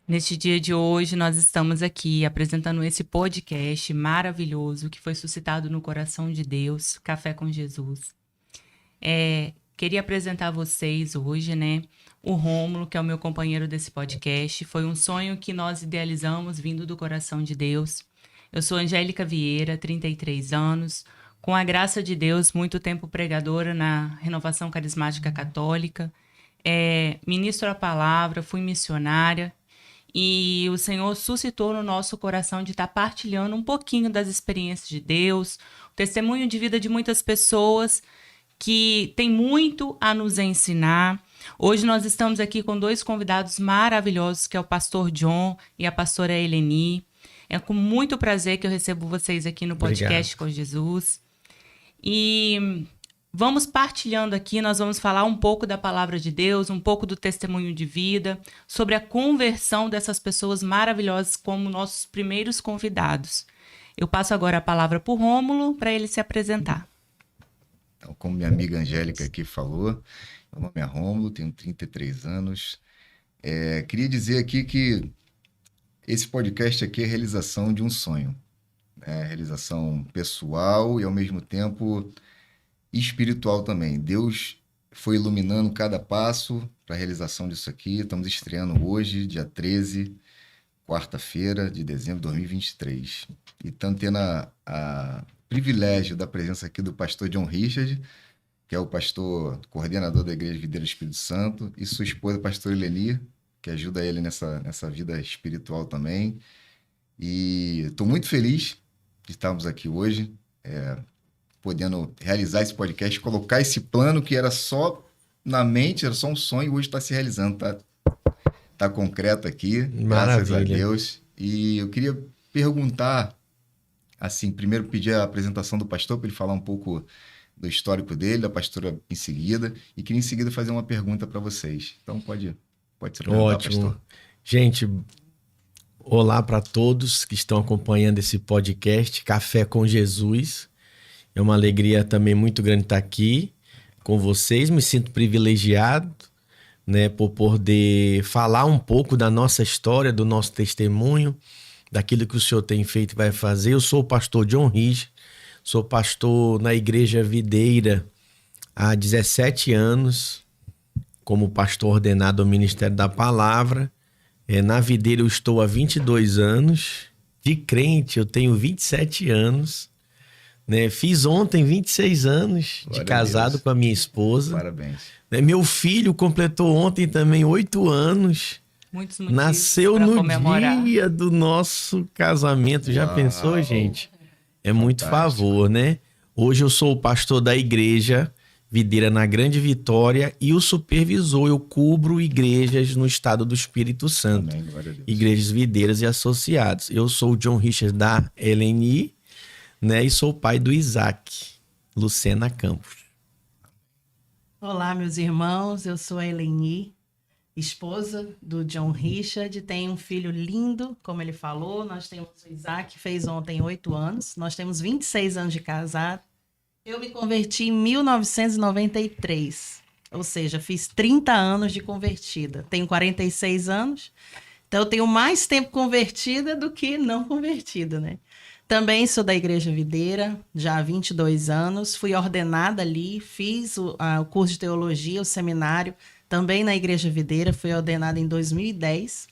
Neste dia de hoje, nós estamos aqui apresentando esse podcast maravilhoso que foi suscitado no coração de Deus, Café com Jesus. Queria apresentar a vocês hoje, o Rômulo, que é o meu companheiro desse podcast. Foi um sonho que nós idealizamos vindo do coração de Deus. Eu sou Angélica Vieira, 33 anos, com a graça de Deus, muito tempo pregadora na Renovação Carismática Católica. Ministro a palavra, fui missionária. E o Senhor suscitou no nosso coração de estar partilhando um pouquinho das experiências de Deus, o testemunho de vida de muitas pessoas que tem muito a nos ensinar. Hoje nós estamos aqui com dois convidados maravilhosos, que é o pastor John e a pastora Eleni. É com muito prazer que eu recebo vocês aqui no podcast com Jesus. E vamos partilhando aqui, nós vamos falar um pouco da palavra de Deus, um pouco do testemunho de vida, sobre a conversão dessas pessoas maravilhosas como nossos primeiros convidados. Eu passo agora a palavra para o Rômulo, para ele se apresentar. Então, como minha amiga Angélica aqui falou, meu nome é Rômulo, tenho 33 anos. Queria dizer aqui que esse podcast aqui é a realização de um sonho. Realização pessoal e, ao mesmo tempo, espiritual também. Deus foi iluminando cada passo para a realização disso aqui. Estamos estreando hoje, dia 13, quarta-feira de dezembro de 2023. E estamos tendo a privilégio da presença aqui do pastor John Richard, que é o pastor coordenador da Igreja Videira do Espírito Santo, e sua esposa, a pastora Eleni, que ajuda ele nessa vida espiritual também. E estou muito feliz de estarmos aqui hoje, podendo realizar esse podcast, colocar esse plano que era só na mente, era só um sonho, hoje está se realizando, tá concreto aqui, Maravilha. Graças a Deus. E eu queria perguntar, assim, primeiro pedir a apresentação do pastor, para ele falar um pouco do histórico dele, da pastora em seguida, e queria em seguida fazer uma pergunta para vocês. Então pode se apresentar, Ótimo. pastor. Gente, olá para todos que estão acompanhando esse podcast Café com Jesus. É uma alegria também muito grande estar aqui com vocês. Me sinto privilegiado, por poder falar um pouco da nossa história, do nosso testemunho, daquilo que o Senhor tem feito e vai fazer. Eu sou o pastor John Richard, sou pastor na Igreja Videira há 17 anos, como pastor ordenado ao Ministério da Palavra. Na Videira eu estou há 22 anos, de crente eu tenho 27 anos. Fiz ontem 26 anos de casado com a minha esposa. Parabéns. Meu filho completou ontem também 8 anos. Muitos motivos Nasceu para no comemorar. dia do nosso casamento. Já pensou, gente? É muito favor, né? Hoje eu sou o pastor da Igreja Videira na Grande Vitória e o supervisor. Eu cubro igrejas no estado do Espírito Santo. Amém, glória a Deus. Igrejas videiras e associados. Eu sou o John Richard da Eleni, e sou o pai do Isaac, Lucena Campos. Olá, meus irmãos, eu sou a Eleni, esposa do John Richard, tenho um filho lindo, como ele falou, nós temos o Isaac, fez ontem 8 anos, nós temos 26 anos de casado. Eu me converti em 1993, ou seja, fiz 30 anos de convertida, tenho 46 anos, então eu tenho mais tempo convertida do que não convertida, né? Também sou da Igreja Videira, já há 22 anos, fui ordenada ali, fiz o curso de teologia, o seminário, também na Igreja Videira, fui ordenada em 2010,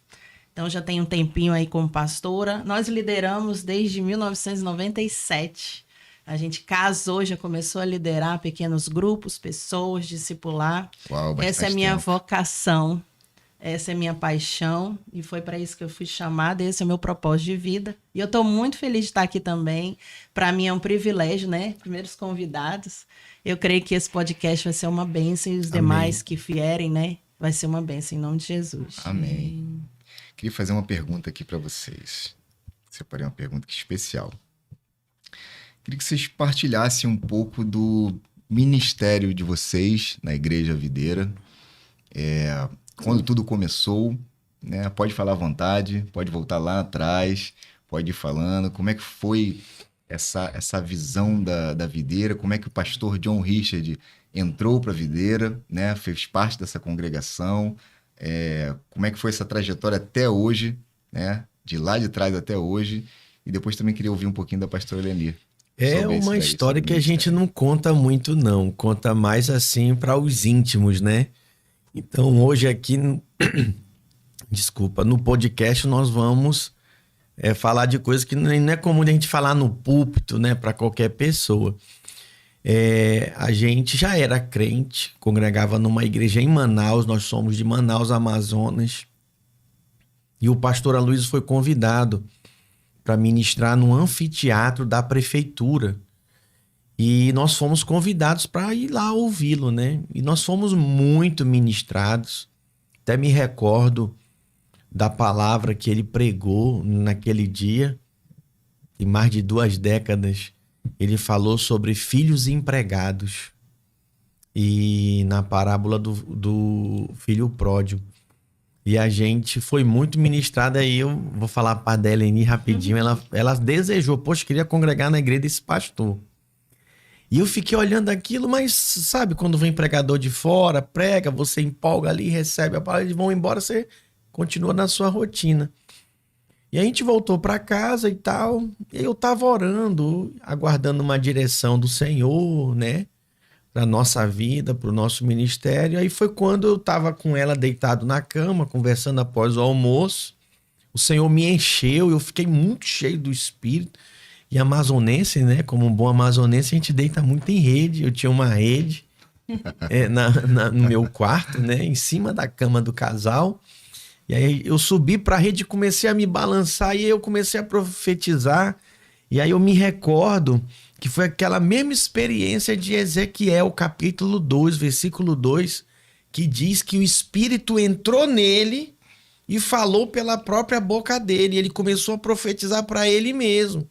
então já tenho um tempinho aí como pastora. Nós lideramos desde 1997, a gente casou, já começou a liderar pequenos grupos, pessoas, discipular. Uau, Essa é a minha tempo. vocação. Essa é minha paixão e foi para isso que eu fui chamada, esse é o meu propósito de vida. E eu estou muito feliz de estar aqui também. Para mim é um privilégio, Primeiros convidados. Eu creio que esse podcast vai ser uma bênção e os demais que vierem, vai ser uma bênção em nome de Jesus. Amém. Queria fazer uma pergunta aqui para vocês. Separei uma pergunta aqui especial. Queria que vocês partilhassem um pouco do ministério de vocês na Igreja Videira. Quando tudo começou, Pode falar à vontade, pode voltar lá atrás, pode ir falando. Como é que foi essa visão da videira? Como é que o pastor John Richard entrou para a videira, fez parte dessa congregação? como é que foi essa trajetória até hoje, né? De lá de trás até hoje. E depois também queria ouvir um pouquinho da pastora Eleni. É uma história que a gente não conta muito, não. Conta mais assim para os íntimos, né? Então, hoje aqui, desculpa, no podcast nós vamos falar de coisas que não é comum a gente falar no púlpito, né? Para qualquer pessoa. A gente já era crente, congregava numa igreja em Manaus, nós somos de Manaus, Amazonas. E o pastor Aloysio foi convidado para ministrar no anfiteatro da prefeitura. E nós fomos convidados para ir lá ouvi-lo, né? E nós fomos muito ministrados. Até me recordo da palavra que ele pregou naquele dia, em mais de 2 décadas. Ele falou sobre filhos empregados. E na parábola do filho pródigo. E a gente foi muito ministrada. Aí eu vou falar para a Deleni rapidinho. Ela desejou, poxa, queria congregar na igreja desse pastor. E eu fiquei olhando aquilo, mas sabe, quando vem pregador de fora, prega, você empolga ali, recebe a palavra, eles vão embora, você continua na sua rotina. E a gente voltou para casa e tal, e eu tava orando, aguardando uma direção do Senhor, né? Para nossa vida, para o nosso ministério. Aí foi quando eu estava com ela deitado na cama, conversando após o almoço. O Senhor me encheu, eu fiquei muito cheio do Espírito. E amazonense, né? Como um bom amazonense, a gente deita muito em rede. Eu tinha uma rede no meu quarto, né? Em cima da cama do casal. E aí eu subi para a rede e comecei a me balançar. E eu comecei a profetizar. E aí eu me recordo que foi aquela mesma experiência de Ezequiel, capítulo 2, versículo 2, que diz que o Espírito entrou nele e falou pela própria boca dele. Ele começou a profetizar para ele mesmo.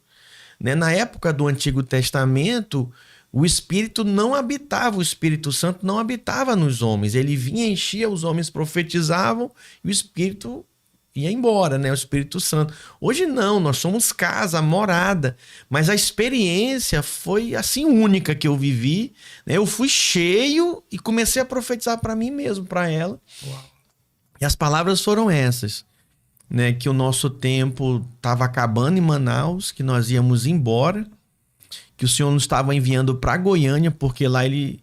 Né? Na época do Antigo Testamento, o Espírito não habitava, o Espírito Santo não habitava nos homens. Ele vinha, enchia, os homens profetizavam e o Espírito ia embora, né? O Espírito Santo. Hoje não, nós somos casa, morada, mas a experiência foi assim única que eu vivi, né? Eu fui cheio e comecei a profetizar para mim mesmo, para ela. Uau. E as palavras foram essas, né? Que o nosso tempo estava acabando em Manaus, que nós íamos embora, que o Senhor nos estava enviando para Goiânia, porque lá ele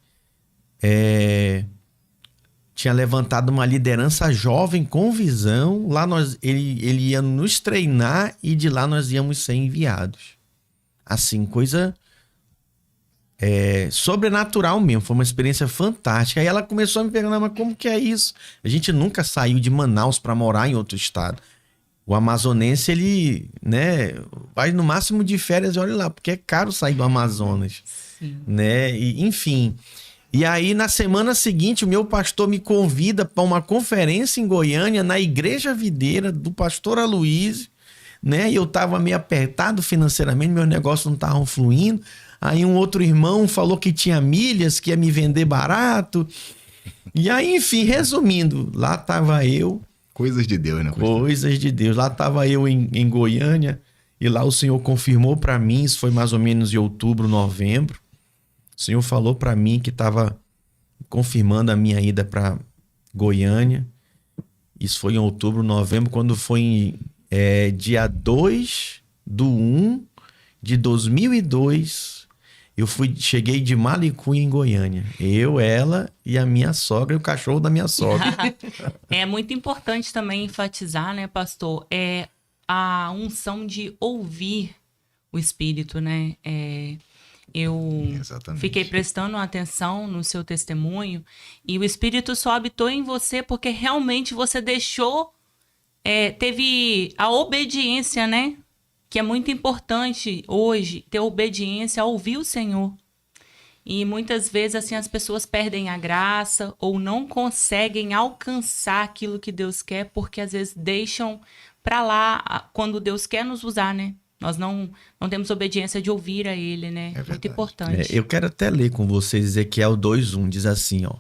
tinha levantado uma liderança jovem com visão. Lá ele ia nos treinar e de lá nós íamos ser enviados. Assim, coisa sobrenatural mesmo. Foi uma experiência fantástica. Aí ela começou a me perguntar, mas como que é isso? A gente nunca saiu de Manaus para morar em outro estado. O amazonense, ele, né, vai no máximo de férias e olha lá, porque é caro sair do Amazonas. Sim. Né? E, enfim... E aí, na semana seguinte, o meu pastor me convida para uma conferência em Goiânia, na Igreja Videira, do pastor Aloysio, né? E eu estava meio apertado financeiramente, meus negócios não estavam fluindo. Aí um outro irmão falou que tinha milhas, que ia me vender barato. E aí, enfim, resumindo, lá estava eu... Coisas de Deus, né? Coisas de Deus. Lá estava eu em Goiânia, e lá o Senhor confirmou para mim, isso foi mais ou menos em outubro, novembro. O Senhor falou para mim que estava confirmando a minha ida para Goiânia. Isso foi em outubro, novembro, quando foi dia 2/1/2002. Cheguei de Malicuia em Goiânia. Eu, ela e a minha sogra e o cachorro da minha sogra. É muito importante também enfatizar, né, pastor? A unção de ouvir o Espírito, né? Eu Exatamente. Fiquei prestando atenção no seu testemunho e o Espírito só habitou em você porque realmente você deixou, teve a obediência, né? Que é muito importante hoje, ter obediência a ouvir o Senhor. E muitas vezes assim as pessoas perdem a graça ou não conseguem alcançar aquilo que Deus quer porque às vezes deixam para lá quando Deus quer nos usar, né? Nós não temos obediência de ouvir a Ele, né? É muito importante. Eu quero até ler com vocês Ezequiel 2:1, diz assim, ó.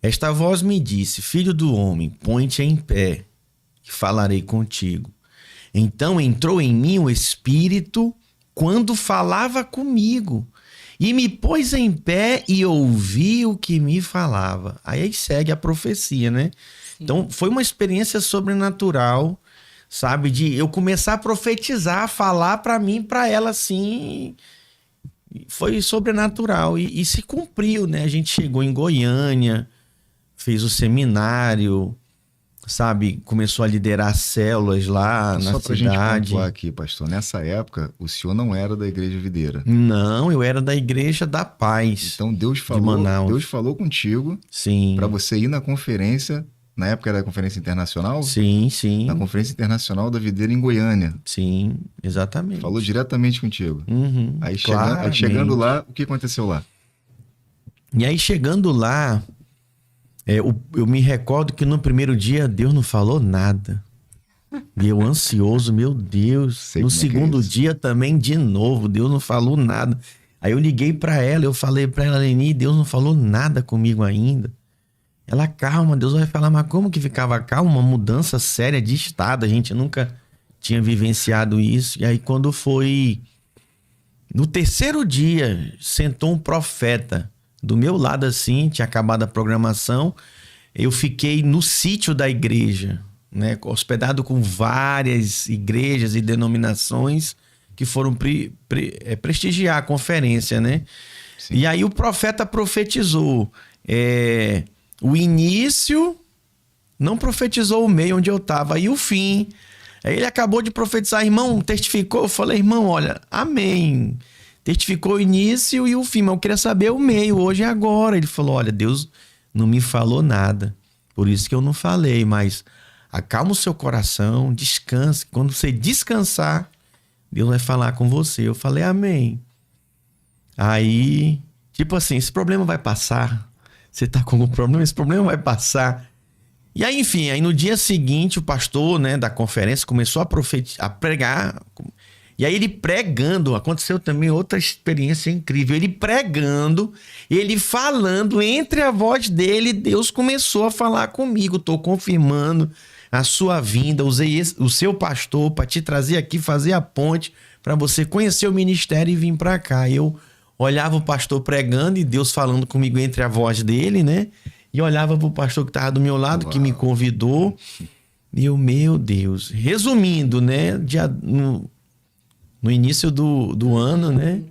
Esta voz me disse, filho do homem, põe-te em pé, e falarei contigo. Então entrou em mim o Espírito quando falava comigo, E me pôs em pé e ouvi o que me falava. Aí segue a profecia, né? Sim. Então, foi uma experiência sobrenatural, sabe? De eu começar a profetizar, falar para mim, para ela, assim. Foi sobrenatural e se cumpriu, né? A gente chegou em Goiânia, fez o seminário, sabe? Começou a liderar células lá na Só pra gente cidade. pontuar aqui, pastor, nessa época, o senhor não era da Igreja Videira. Não, eu era da Igreja da Paz. Então Deus Manaus. falou contigo Sim. para você ir na conferência, na época era a Conferência Internacional? Sim, sim. Na Conferência Internacional da Videira em Goiânia. Sim, exatamente. Falou diretamente contigo. Uhum, Aí claramente. chegando lá, o que aconteceu lá? E aí chegando lá, eu me recordo que no primeiro dia Deus não falou nada. E eu ansioso, meu Deus. Sei No como é que é segundo isso. dia também, de novo, Deus não falou nada. Aí eu liguei pra ela, eu falei pra ela, Leni, Deus não falou nada comigo ainda. Ela, calma, Deus vai falar, mas como que ficava calma? Uma mudança séria de estado, a gente nunca tinha vivenciado isso. E aí quando foi no terceiro dia, sentou um profeta do meu lado assim, tinha acabado a programação, eu fiquei no sítio da igreja, né, hospedado com várias igrejas e denominações que foram prestigiar a conferência, né? Sim. E aí o profeta profetizou o início, não profetizou o meio onde eu estava, e o fim. Aí ele acabou de profetizar, irmão, testificou? Eu falei, irmão, olha, amém. Testificou o início e o fim, mas eu queria saber o meio, hoje e agora. Ele falou, olha, Deus não me falou nada, por isso que eu não falei, mas acalma o seu coração, descanse. Quando você descansar, Deus vai falar com você. Eu falei, amém. Aí, tipo assim, esse problema vai passar. Você tá com algum problema? Esse problema vai passar. E aí, enfim, aí no dia seguinte, o pastor, né, da conferência começou a pregar. E aí ele pregando, aconteceu também outra experiência incrível. Ele pregando, ele falando, entre a voz dele, Deus começou a falar comigo. Tô confirmando a sua vinda, usei o seu pastor para te trazer aqui, fazer a ponte, para você conhecer o ministério e vir para cá. Eu olhava o pastor pregando e Deus falando comigo entre a voz dele, né? E olhava pro pastor que estava do meu lado, Uau. que me convidou. E eu, meu Deus. Resumindo, né? No início do ano, né?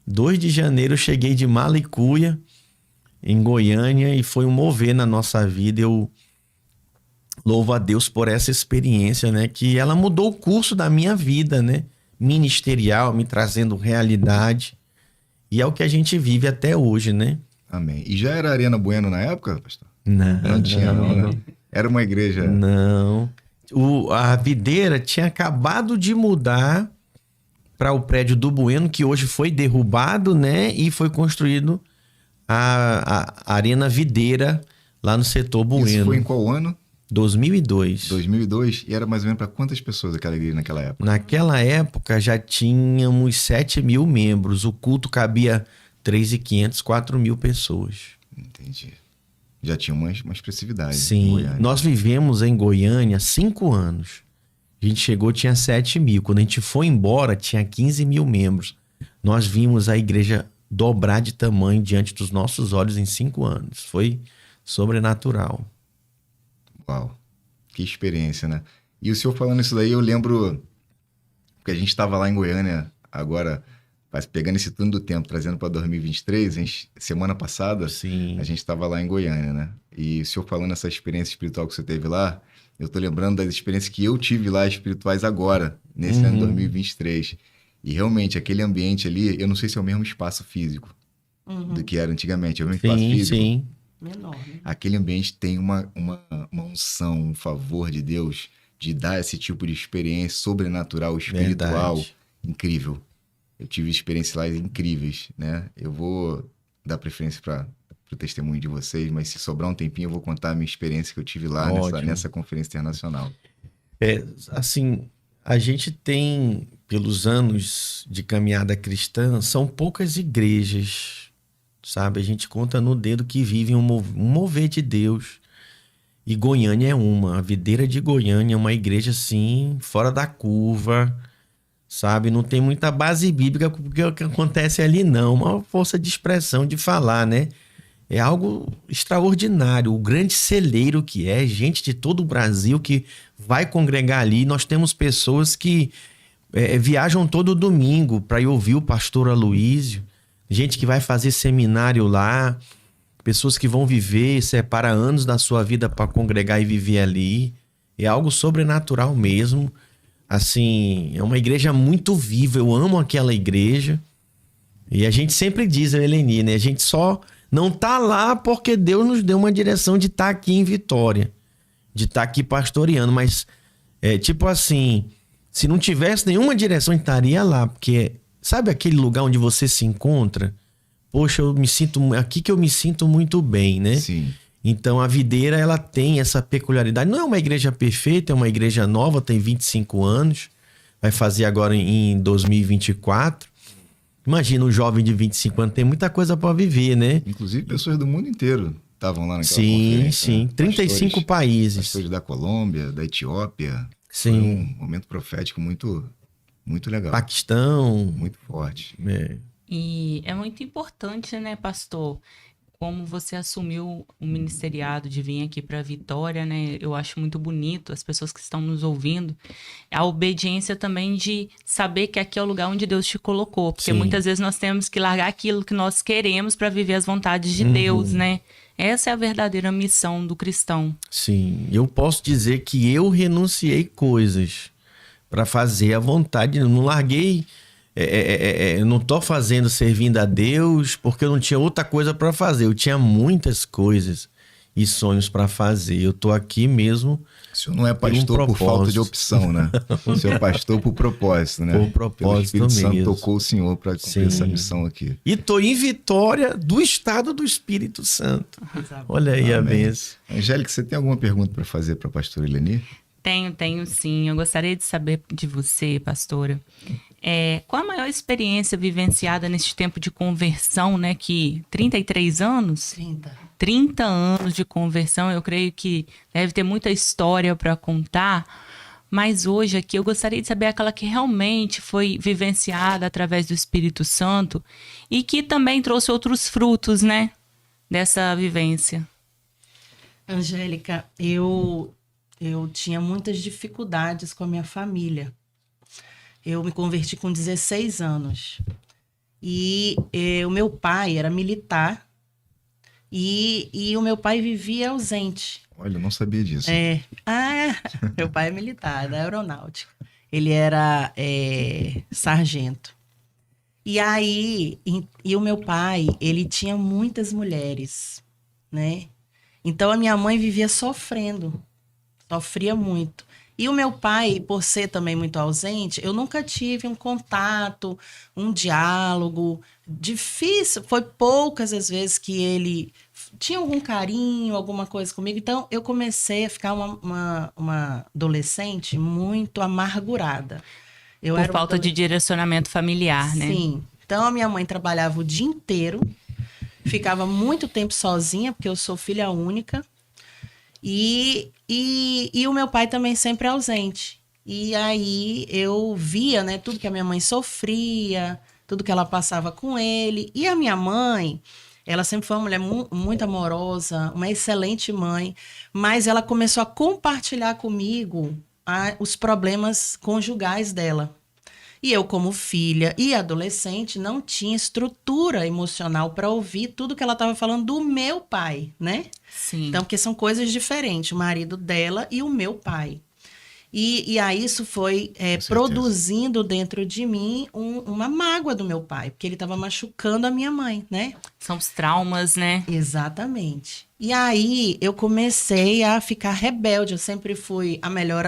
2 de janeiro, eu cheguei de Malicuia, em Goiânia, e foi um mover na nossa vida. Eu louvo a Deus por essa experiência, né? Que ela mudou o curso da minha vida, né? Ministerial, me trazendo realidade. E é o que a gente vive até hoje, né? Amém. E já era Arena Bueno na época, pastor? Não, Não tinha, não, né? Era uma igreja... Não. A videira tinha acabado de mudar para o prédio do Bueno, que hoje foi derrubado, né? E foi construído a Arena Videira lá no setor Bueno. Isso foi em qual ano? 2002. 2002? E era mais ou menos para quantas pessoas aquela igreja naquela época? Naquela época já tínhamos 7.000 membros. O culto cabia 3.500, 4.000 pessoas. Entendi. Já tinha uma expressividade. em Sim, Goiânia. nós vivemos em Goiânia 5 anos. A gente chegou, tinha 7.000. Quando a gente foi embora, tinha 15.000 membros. Nós vimos a igreja dobrar de tamanho diante dos nossos olhos em 5 anos. Foi sobrenatural. Uau, que experiência, né? E o senhor falando isso daí, eu lembro que a gente estava lá em Goiânia agora, pegando esse turno do tempo, trazendo para 2023, semana passada, Sim. a gente estava lá em Goiânia, né? E o senhor falando essa experiência espiritual que você teve lá, eu tô lembrando das experiências que eu tive lá espirituais agora, nesse ano de 2023. E realmente, aquele ambiente ali, eu não sei se é o mesmo espaço físico do que era antigamente, é o mesmo espaço Sim, físico. sim. Menor, né? Aquele ambiente tem uma unção, um favor de Deus de dar esse tipo de experiência sobrenatural, espiritual, Verdade. incrível. Eu tive experiências lá incríveis, né? Eu vou dar preferência para o testemunho de vocês, mas se sobrar um tempinho eu vou contar a minha experiência que eu tive lá Ótimo. nessa conferência internacional. Assim, a gente tem, pelos anos de caminhada cristã, são poucas igrejas, sabe? A gente conta no dedo que vivem um mover de Deus. E Goiânia é uma. A Videira de Goiânia é uma igreja, assim, fora da curva, sabe? Não tem muita base bíblica porque o que acontece ali não, uma força de expressão, de falar, né? É algo extraordinário, o grande celeiro que é, gente de todo o Brasil que vai congregar ali. Nós temos pessoas que viajam todo domingo para ir ouvir o pastor Aloísio, gente que vai fazer seminário lá, pessoas que vão viver, separa anos da sua vida para congregar e viver ali. É algo sobrenatural mesmo. Assim, é uma igreja muito viva, eu amo aquela igreja. E a gente sempre diz, Eleni, né? A gente só não tá lá porque Deus nos deu uma direção de estar aqui em Vitória, de estar aqui pastoreando, mas tipo assim, se não tivesse nenhuma direção, a gente estaria lá, porque sabe aquele lugar onde você se encontra? Poxa, eu me sinto aqui que eu me sinto muito bem, né? Sim. Então a Videira, ela tem essa peculiaridade. Não é uma igreja perfeita, é uma igreja nova, tem 25 anos, vai fazer agora em 2024. Imagina um jovem de 25 anos, tem muita coisa para viver, né? Inclusive pessoas do mundo inteiro estavam lá naquela Sim, conferência. sim. Né? 35 países. Pastores da Colômbia, da Etiópia. Sim. Foi um momento profético muito, muito legal. Paquistão. Muito forte. E é muito importante, né, pastor? Como você assumiu o ministeriado de vir aqui para Vitória, né? Eu acho muito bonito, as pessoas que estão nos ouvindo, a obediência também de saber que aqui é o lugar onde Deus te colocou. Porque Sim. muitas vezes nós temos que largar aquilo que nós queremos para viver as vontades de Deus, né? Essa é a verdadeira missão do cristão. Sim, eu posso dizer que eu renunciei coisas para fazer a vontade, eu não larguei, eu não tô fazendo servindo a Deus porque eu não tinha outra coisa para fazer, eu tinha muitas coisas e sonhos para fazer, eu tô aqui mesmo. O senhor não é pastor por falta de opção, né? O senhor é pastor por propósito, né? Por propósito Pelo Espírito mesmo. Santo tocou o senhor para cumprir essa missão aqui. E tô em Vitória do estado do Espírito Santo. Olha aí a benção. Angélica, você tem alguma pergunta para fazer para a pastora Eleni? Tenho sim. Eu gostaria de saber de você, pastora. Qual a maior experiência vivenciada neste tempo de conversão, né? Que 33 anos? 30 anos de conversão, eu creio que deve ter muita história para contar, mas hoje aqui eu gostaria de saber aquela que realmente foi vivenciada através do Espírito Santo e que também trouxe outros frutos, né, dessa vivência. Angélica, eu tinha muitas dificuldades com a minha família. Eu me converti com 16 anos e o meu pai era militar. E o meu pai vivia ausente. Olha, eu não sabia disso. Meu pai é militar, da aeronáutica. Ele era sargento. E aí, o meu pai, ele tinha muitas mulheres, né? Então, a minha mãe vivia sofrendo. Sofria muito. E o meu pai, por ser também muito ausente, eu nunca tive um contato, um diálogo difícil. Foi poucas as vezes que ele tinha algum carinho, alguma coisa comigo. Então, eu comecei a ficar uma adolescente muito amargurada. Por falta de direcionamento familiar, né? Sim. Então, a minha mãe trabalhava o dia inteiro, ficava muito tempo sozinha, porque eu sou filha única. E o meu pai também sempre ausente. E aí eu via, né, tudo que a minha mãe sofria, tudo que ela passava com ele. E a minha mãe, ela sempre foi uma mulher muito amorosa, uma excelente mãe, mas ela começou a compartilhar comigo os problemas conjugais dela. E eu, como filha e adolescente, não tinha estrutura emocional para ouvir tudo que ela estava falando do meu pai, né? Sim. Então, porque são coisas diferentes, o marido dela e o meu pai. E aí isso foi produzindo dentro de mim uma mágoa do meu pai, porque ele estava machucando a minha mãe, né? São os traumas, né? Exatamente. E aí eu comecei a ficar rebelde. Eu sempre fui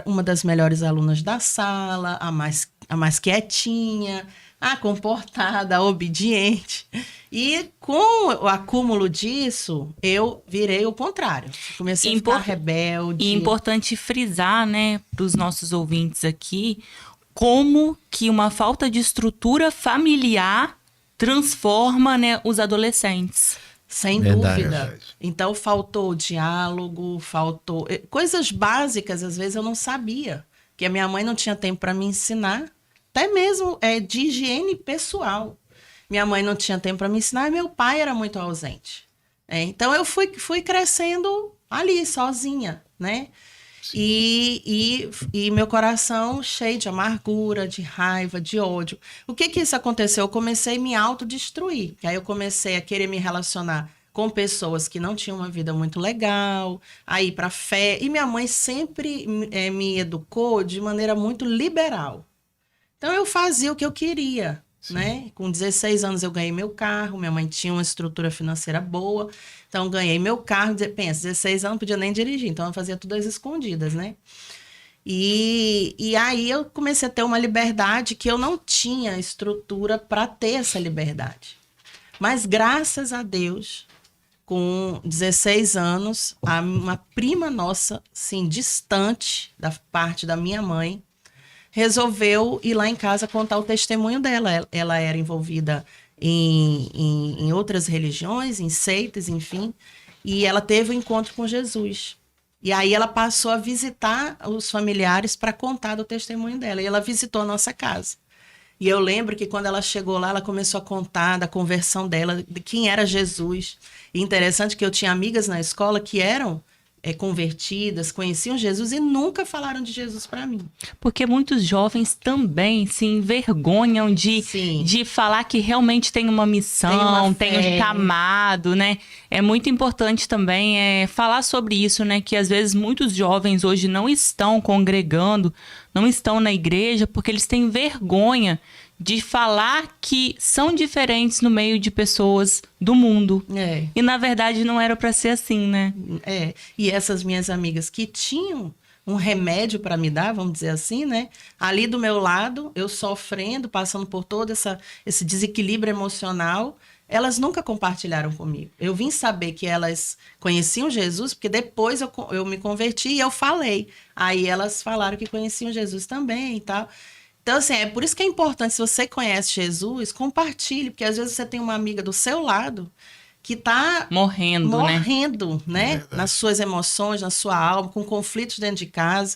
uma das melhores alunas da sala, a mais quietinha, a comportada, a obediente. E com o acúmulo disso, eu virei o contrário. Comecei a ficar rebelde. E é importante frisar, né, para os nossos ouvintes aqui, como que uma falta de estrutura familiar transforma, né, os adolescentes. Sem dúvida. Então, faltou diálogo, faltou coisas básicas, às vezes eu não sabia, que a minha mãe não tinha tempo para me ensinar, até mesmo de higiene pessoal. Minha mãe não tinha tempo para me ensinar e meu pai era muito ausente. Então eu fui crescendo ali, sozinha, né? E meu coração cheio de amargura, de raiva, de ódio. O que isso aconteceu? Eu comecei a me autodestruir. Aí eu comecei a querer me relacionar com pessoas que não tinham uma vida muito legal, a ir para fé. E minha mãe sempre me educou de maneira muito liberal. Então eu fazia o que eu queria, né? Com 16 anos eu ganhei meu carro, minha mãe tinha uma estrutura financeira boa, então ganhei meu carro, pensa, 16 anos não podia nem dirigir, então eu fazia tudo às escondidas, né? E aí eu comecei a ter uma liberdade que eu não tinha estrutura para ter essa liberdade. Mas graças a Deus, com 16 anos, uma prima nossa, assim, distante da parte da minha mãe, resolveu ir lá em casa contar o testemunho dela. Ela era envolvida em outras religiões, em seitas, enfim, e ela teve um encontro com Jesus. E aí ela passou a visitar os familiares para contar do testemunho dela. E ela visitou a nossa casa. E eu lembro que quando ela chegou lá, ela começou a contar da conversão dela, de quem era Jesus. E interessante que eu tinha amigas na escola que eram convertidas, conheciam Jesus e nunca falaram de Jesus para mim. Porque muitos jovens também se envergonham de falar que realmente tem uma missão, tem um chamado, né? É muito importante também falar sobre isso, né? Que às vezes muitos jovens hoje não estão congregando, não estão na igreja, porque eles têm vergonha de falar que são diferentes no meio de pessoas do mundo. E, na verdade, não era para ser assim, né? E essas minhas amigas que tinham um remédio para me dar, vamos dizer assim, né? Ali do meu lado, eu sofrendo, passando por todo esse desequilíbrio emocional, elas nunca compartilharam comigo. Eu vim saber que elas conheciam Jesus, porque depois eu me converti e eu falei. Aí elas falaram que conheciam Jesus também e tal. Então, assim, é por isso que é importante, se você conhece Jesus, compartilhe, porque às vezes você tem uma amiga do seu lado que está morrendo, né? Nas suas emoções, na sua alma, com conflitos dentro de casa.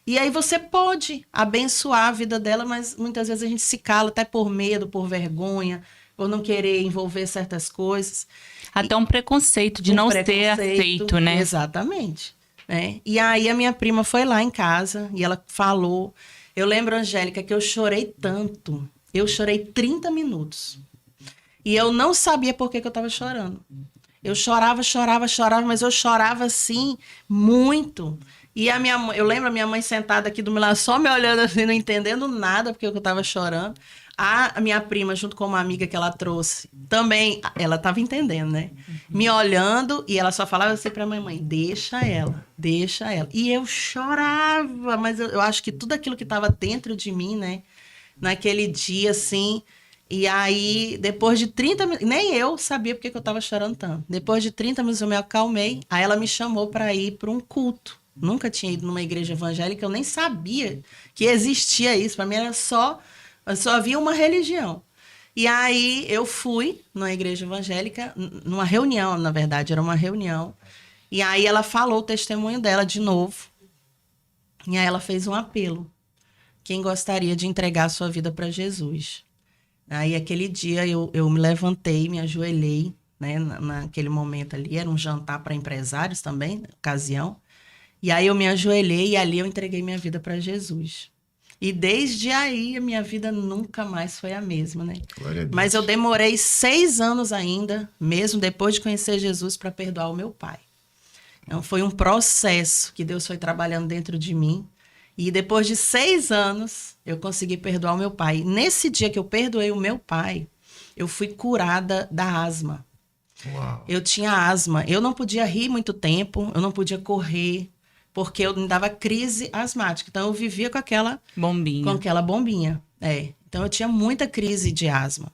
E aí você pode abençoar a vida dela, mas muitas vezes a gente se cala até por medo, por vergonha, por não querer envolver certas coisas. Até um preconceito de não ser aceito, né? Exatamente. Né? E aí a minha prima foi lá em casa e ela falou... Eu lembro, Angélica, que eu chorei tanto. Eu chorei 30 minutos. E eu não sabia por que eu estava chorando. Eu chorava, mas eu chorava assim, muito. E eu lembro a minha mãe sentada aqui do meu lado, só me olhando assim, não entendendo nada porque eu estava chorando. A minha prima, junto com uma amiga que ela trouxe, também, ela estava entendendo, né? Me olhando, e ela só falava assim para a mãe, deixa ela. E eu chorava, mas eu acho que tudo aquilo que estava dentro de mim, né? Naquele dia, assim... E aí, depois de 30 minutos... Nem eu sabia porque que eu estava chorando tanto. Depois de 30 minutos eu me acalmei, aí ela me chamou para ir para um culto. Nunca tinha ido numa igreja evangélica, eu nem sabia que existia isso. Para mim era só havia uma religião. E aí eu fui numa igreja evangélica, numa reunião, na verdade, era uma reunião. E aí ela falou o testemunho dela de novo. E aí ela fez um apelo. Quem gostaria de entregar a sua vida para Jesus? Aí aquele dia eu me levantei, me ajoelhei, né? Naquele momento ali, era um jantar para empresários também, na ocasião. E aí eu me ajoelhei e ali eu entreguei minha vida para Jesus. E desde aí a minha vida nunca mais foi a mesma, né? Glória a Deus. Mas eu demorei 6 anos ainda, mesmo depois de conhecer Jesus, para perdoar o meu pai. Então foi um processo que Deus foi trabalhando dentro de mim. E depois de 6 anos, eu consegui perdoar o meu pai. Nesse dia que eu perdoei o meu pai, eu fui curada da asma. Uau. Eu tinha asma. Eu não podia rir muito tempo, eu não podia correr, porque eu me dava crise asmática. Então, eu vivia com aquela bombinha. Então, eu tinha muita crise de asma.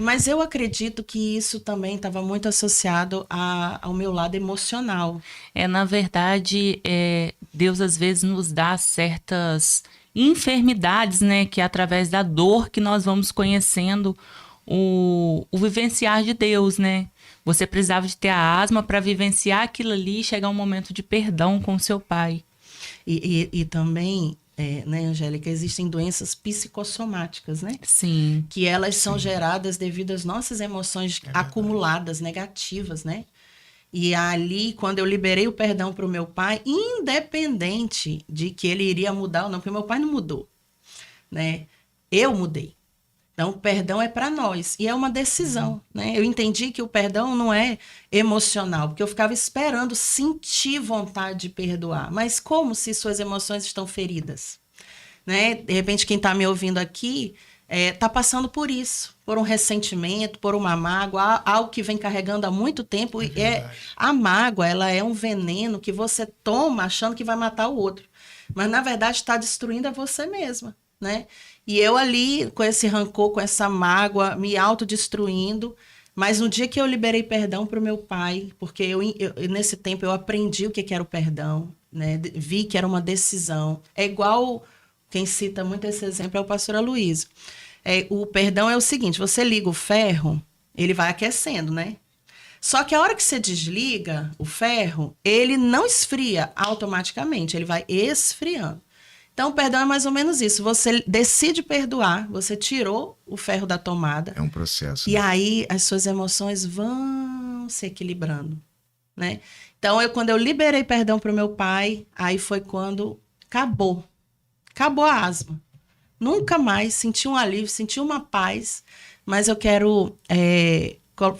Mas eu acredito que isso também estava muito associado ao meu lado emocional. Na verdade, Deus às vezes nos dá certas enfermidades, né? Que é através da dor que nós vamos conhecendo o vivenciar de Deus, né? Você precisava de ter a asma para vivenciar aquilo ali e chegar um momento de perdão com o seu pai. E também né, Angélica, existem doenças psicossomáticas, né? Sim. Que elas são geradas devido às nossas emoções acumuladas, negativas, né? E ali, quando eu liberei o perdão para o meu pai, independente de que ele iria mudar ou não, porque meu pai não mudou, né? Eu mudei. Então, o perdão é para nós e é uma decisão, né? Eu entendi que o perdão não é emocional, porque eu ficava esperando sentir vontade de perdoar. Mas como se suas emoções estão feridas, né? De repente, quem está me ouvindo aqui está passando por isso, por um ressentimento, por uma mágoa, algo que vem carregando há muito tempo. A mágoa, ela é um veneno que você toma achando que vai matar o outro, mas na verdade está destruindo a você mesma, né? E eu ali, com esse rancor, com essa mágoa, me autodestruindo. Mas no dia que eu liberei perdão para o meu pai, porque nesse tempo eu aprendi o que era o perdão, né? Vi que era uma decisão. É igual, quem cita muito esse exemplo é o pastor Aloysio. O perdão é o seguinte, você liga o ferro, ele vai aquecendo, né? Só que a hora que você desliga o ferro, ele não esfria automaticamente, ele vai esfriando. Então, o perdão é mais ou menos isso. Você decide perdoar, você tirou o ferro da tomada. É um processo. E né? aí, as suas emoções vão se equilibrando, né? Então, quando eu liberei perdão para o meu pai, aí foi quando acabou. Acabou a asma. Nunca mais senti um alívio, senti uma paz. Mas eu quero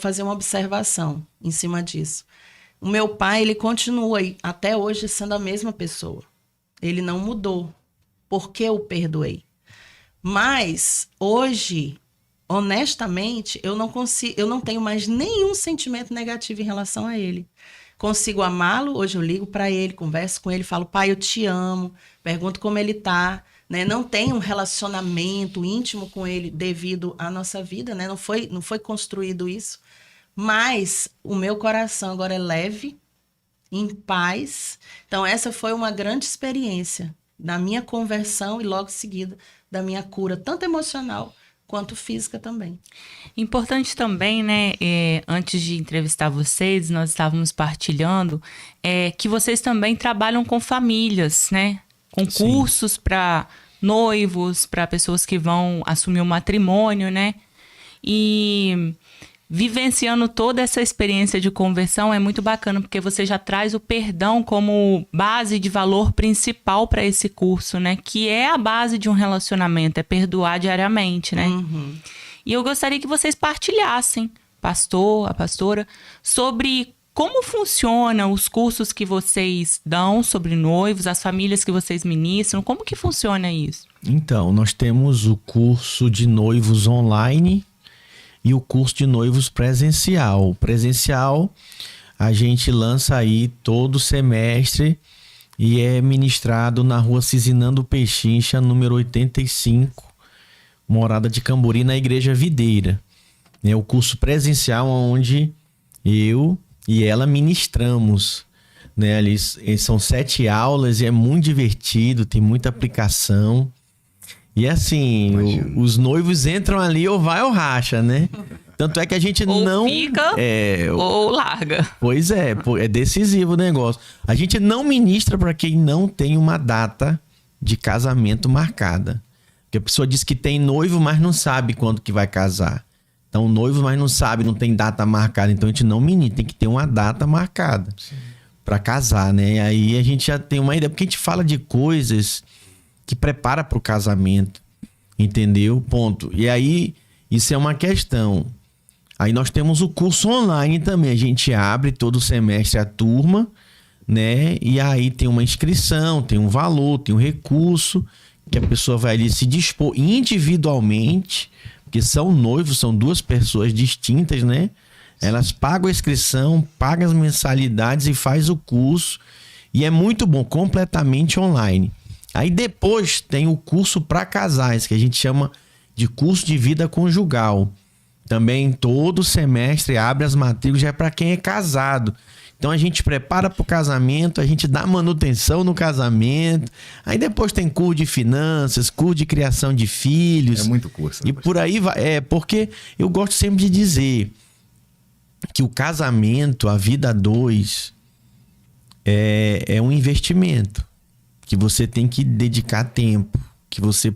fazer uma observação em cima disso. O meu pai, ele continua até hoje sendo a mesma pessoa. Ele não mudou. Porque eu perdoei. Mas hoje, honestamente, eu não tenho mais nenhum sentimento negativo em relação a ele. Consigo amá-lo, hoje eu ligo para ele, converso com ele, falo, pai, eu te amo, pergunto como ele tá, né? Não tenho um relacionamento íntimo com ele devido à nossa vida, né? Não foi construído isso. Mas o meu coração agora é leve, em paz. Então, essa foi uma grande experiência da minha conversão e logo em seguida da minha cura, tanto emocional quanto física também. Importante também, né, antes de entrevistar vocês, nós estávamos partilhando que vocês também trabalham com famílias, né? Com Sim. cursos para noivos, para pessoas que vão assumir o matrimônio, né? E vivenciando toda essa experiência de conversão é muito bacana, porque você já traz o perdão como base de valor principal para esse curso, né? Que é a base de um relacionamento, é perdoar diariamente, né? Uhum. E eu gostaria que vocês partilhassem, pastor, a pastora, sobre como funcionam os cursos que vocês dão sobre noivos, as famílias que vocês ministram, como que funciona isso? Então, nós temos o curso de noivos online e o curso de noivos presencial. O presencial a gente lança aí todo semestre e é ministrado na rua Cisinando Pechincha, número 85, Morada de Camburi, na Igreja Videira. É o curso presencial onde eu e ela ministramos, né? Ali são 7 aulas e é muito divertido, tem muita aplicação. E assim, os noivos entram ali ou vai ou racha, né? Tanto é que a gente ou não... fica ou larga. Pois é decisivo o negócio. A gente não ministra para quem não tem uma data de casamento marcada. Porque a pessoa diz que tem noivo, mas não sabe quando que vai casar. Então, noivo, mas não sabe, não tem data marcada. Então, a gente não ministra, tem que ter uma data marcada para casar, né? E aí a gente já tem uma ideia, porque a gente fala de coisas que prepara para o casamento, entendeu? Ponto. E aí, isso é uma questão. Aí nós temos o curso online também. A gente abre todo semestre a turma, né? E aí tem uma inscrição, tem um valor, tem um recurso que a pessoa vai ali se dispor individualmente, porque são noivos, são 2 pessoas distintas, né? Elas pagam a inscrição, pagam as mensalidades e faz o curso. E é muito bom, completamente online. Aí depois tem o curso para casais, que a gente chama de curso de vida conjugal. Também todo semestre abre as matrículas, já é para quem é casado. Então a gente prepara para o casamento, a gente dá manutenção no casamento. Aí depois tem curso de finanças, curso de criação de filhos. É muito curso. E por aí vai. Porque eu gosto sempre de dizer que o casamento, a vida a 2, é um investimento. que você tem que dedicar tempo, que você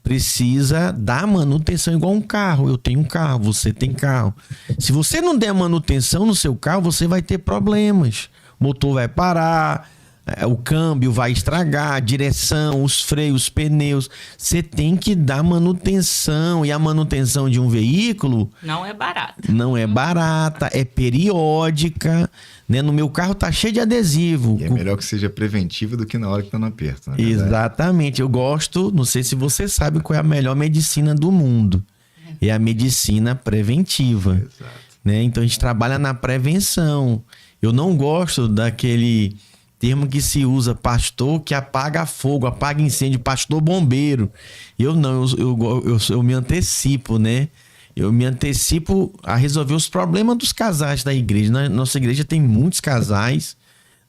precisa dar manutenção igual um carro. Eu tenho um carro, você tem carro. Se você não der manutenção no seu carro, você vai ter problemas. O motor vai parar, o câmbio vai estragar, a direção, os freios, os pneus. Você tem que dar manutenção. E a manutenção de um veículo Não é barato. não é barata, é periódica, né? No meu carro tá cheio de adesivo. E é melhor que seja preventiva do que na hora que tá no aperto. Na verdade. Exatamente. Eu gosto, não sei se você sabe qual é a melhor medicina do mundo. É a medicina preventiva. Exato. Né? Então a gente trabalha na prevenção. Eu não gosto daquele termo que se usa, pastor que apaga fogo, apaga incêndio, pastor bombeiro. Eu não, eu me antecipo, né? Eu me antecipo a resolver os problemas dos casais da igreja. Na nossa igreja tem muitos casais,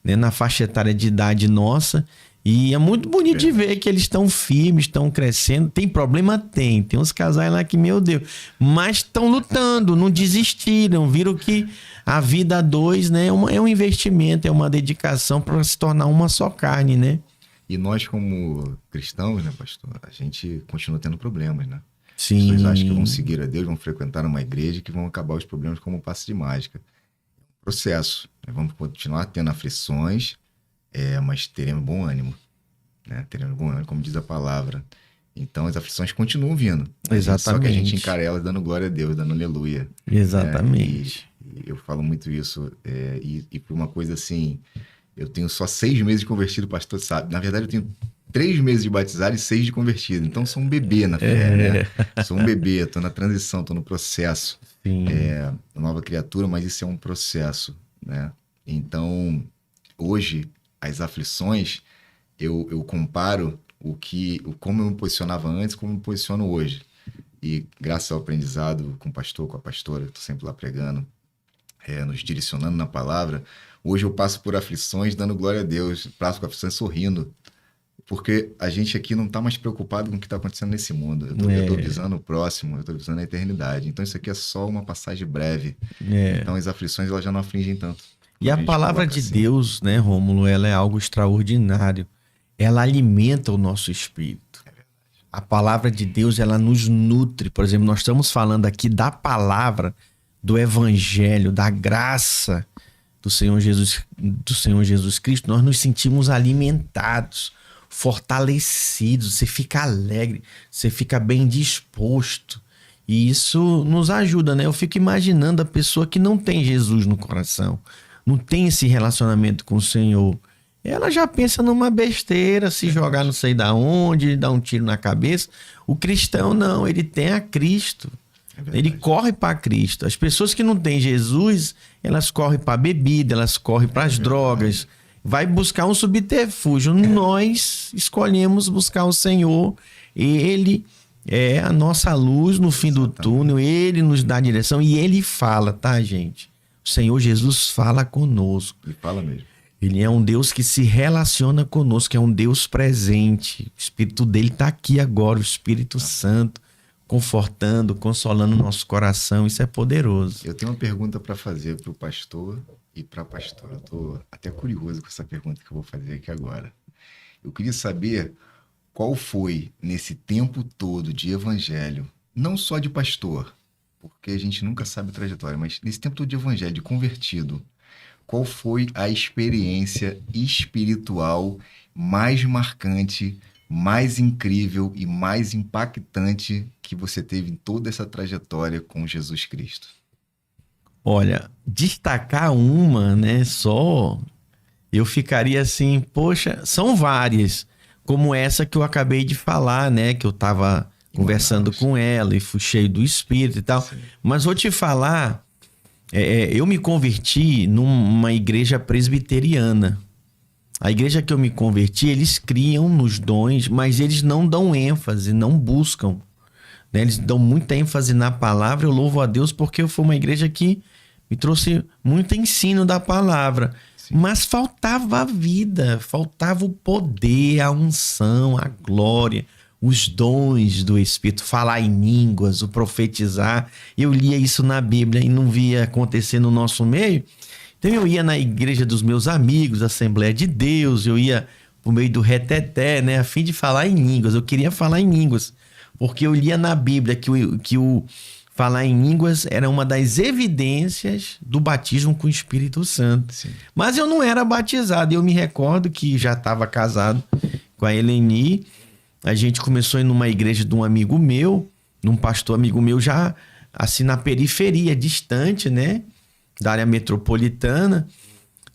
né, na faixa etária de idade nossa, e é muito bonito de ver que eles estão firmes, estão crescendo. Tem problema? Tem uns casais lá que, meu Deus, mas estão lutando, não desistiram, viram que a vida a dois, né, é um investimento, é uma dedicação para se tornar uma só carne, né? E nós, como cristãos, né, pastor, a gente continua tendo problemas, né? Sim. As pessoas acham que vão seguir a Deus, vão frequentar uma igreja que vão acabar os problemas como um passe de mágica. Processo. Né? Vamos continuar tendo aflições, mas teremos bom ânimo. Né? Teremos bom ânimo, como diz a palavra. Então as aflições continuam vindo. Exatamente. Só que a gente encara elas dando glória a Deus, dando aleluia. Exatamente. E eu falo muito isso. E por uma coisa assim, eu tenho só 6 meses de convertido, pastor sabe. Na verdade, eu tenho 3 meses de batizado e 6 de convertido. Então, sou um bebê na fé, né? Sou um bebê, tô na transição, tô no processo. Sim. Nova criatura, mas isso é um processo, né? Então, hoje, as aflições, eu comparo como eu me posicionava antes, como eu me posiciono hoje. E graças ao aprendizado com o pastor, com a pastora, tô sempre lá pregando, nos direcionando na palavra, hoje eu passo por aflições dando glória a Deus, passo por aflições sorrindo. Porque a gente aqui não está mais preocupado com o que está acontecendo nesse mundo. Eu estou visando o próximo, eu estou visando a eternidade. Então isso aqui é só uma passagem breve. Então as aflições elas já não afligem tanto. E a palavra de Deus, né, Rômulo, ela é algo extraordinário. Ela alimenta o nosso espírito. A palavra de Deus, ela nos nutre. Por exemplo, nós estamos falando aqui da palavra, do evangelho, da graça do Senhor Jesus Cristo. Nós nos sentimos alimentados, fortalecidos, você fica alegre, você fica bem disposto. E isso nos ajuda, né? Eu fico imaginando a pessoa que não tem Jesus no coração, não tem esse relacionamento com o Senhor. Ela já pensa numa besteira, se jogar não sei da onde, dar um tiro na cabeça. O cristão não, ele tem a Cristo. Ele corre para Cristo. As pessoas que não têm Jesus, elas correm para a bebida, elas correm para as drogas. Vai buscar um subterfúgio. Nós escolhemos buscar o Senhor. Ele é a nossa luz no fim do túnel. Ele nos dá a direção e Ele fala, tá, gente? O Senhor Jesus fala conosco. Ele fala mesmo. Ele é um Deus que se relaciona conosco, é um Deus presente. O Espírito dele está aqui agora, o Espírito Santo, confortando, consolando o nosso coração. Isso é poderoso. Eu tenho uma pergunta para fazer para o pastor e para a pastora. Eu estou até curioso com essa pergunta que eu vou fazer aqui agora. Eu queria saber qual foi, nesse tempo todo de evangelho, não só de pastor, porque a gente nunca sabe a trajetória, mas nesse tempo todo de evangelho, de convertido, qual foi a experiência espiritual mais marcante, mais incrível e mais impactante que você teve em toda essa trajetória com Jesus Cristo? Olha, destacar uma, né, só, eu ficaria assim, poxa, são várias, como essa que eu acabei de falar, né, que eu estava conversando com ela e fui cheio do Espírito e tal. Sim. Mas vou te falar, eu me converti numa igreja presbiteriana. A igreja que eu me converti, eles criam nos dons, mas eles não dão ênfase, não buscam. Né? Eles dão muita ênfase na palavra. Eu louvo a Deus porque foi uma igreja que me trouxe muito ensino da palavra. Sim. Mas faltava a vida, faltava o poder, a unção, a glória, os dons do Espírito, falar em línguas, o profetizar. Eu lia isso na Bíblia e não via acontecer no nosso meio. Então eu ia na igreja dos meus amigos, Assembleia de Deus, eu ia por meio do reteté, né? A fim de falar em línguas. Eu queria falar em línguas, porque eu lia na Bíblia que o falar em línguas era uma das evidências do batismo com o Espírito Santo. Sim. Mas eu não era batizado. Eu me recordo que já estava casado com a Eleni. A gente começou a ir numa igreja de um amigo meu, num pastor amigo meu, já assim na periferia, distante, né? Da área metropolitana.